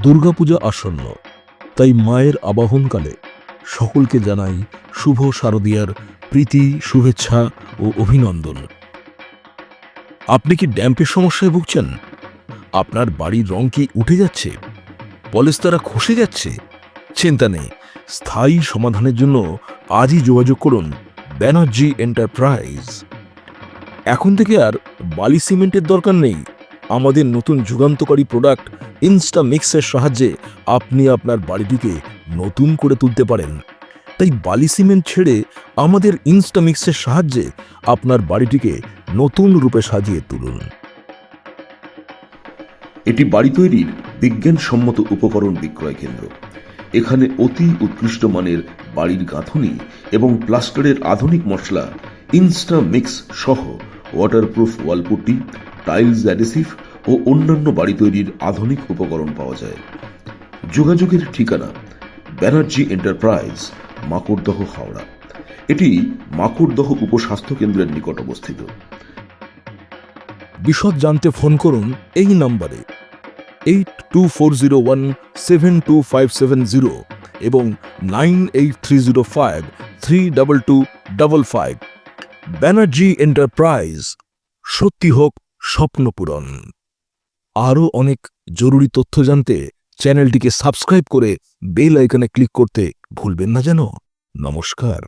দুর্গাপূজা আসন্ন, তাই মায়ের আবাহনকালে সকলকে জানাই শুভ শারদীয়ার প্রীতি, শুভেচ্ছা ও অভিনন্দন। আপনি কি ড্যাম্পের সমস্যায় ভুগছেন? আপনার বাড়ির রং কি উঠে যাচ্ছে, পলেস্তারা খসে যাচ্ছে? চিন্তা নেই, স্থায়ী সমাধানের জন্য আজই যোগাযোগ করুন ব্যানার্জি এন্টারপ্রাইজ। এখন থেকে আর বালি সিমেন্টের দরকার নেই। আমাদের নতুন যুগান্তকারী প্রোডাক্ট ইনস্টা মিক্সের সাহায্যে আপনি আপনার বাড়িটিকে নতুন করে তুলতে পারেন। তাই বালি সিমেন্ট ছেড়ে আমাদের ইনস্টা মিক্সের সাহায্যে আপনার বাড়িটিকে নতুন রূপে সাজিয়ে তুলুন। এটি বাড়ি তৈরির বিজ্ঞানসম্মত উপকরণ বিক্রয় কেন্দ্র। এখানে অতি উৎকৃষ্ট মানের বাড়ির গাঁথুনি এবং প্লাস্টারের আধুনিক মশলা ইনস্টা মিক্স সহ ওয়াটারপ্রুফ ওয়ালপুট্টি, টাইলস অ্যাডেসিভ ও অন্যান্য বাড়ি তৈরির আধুনিক উপকরণ পাওয়া যায়। যোগাযোগের ঠিকানা ব্যানার্জি এন্টারপ্রাইজ, মাকড়দহ, হাওড়া। এটি মাকড়দহ উপস্বাস্থ্য কেন্দ্রের নিকট অবস্থিত। বিশদ জানতে ফোন করুন এই নম্বরে 8240172570 এবং 9830532255। ব্যানার্জি এন্টারপ্রাইজ, সত্যি হোক স্বপ্নপূরণ। আরও অনেক জরুরি তথ্য জানতে চ্যানেলটিকে সাবস্ক্রাইব করে বেল আইকনে ক্লিক করতে ভুলবেন না যেন। নমস্কার।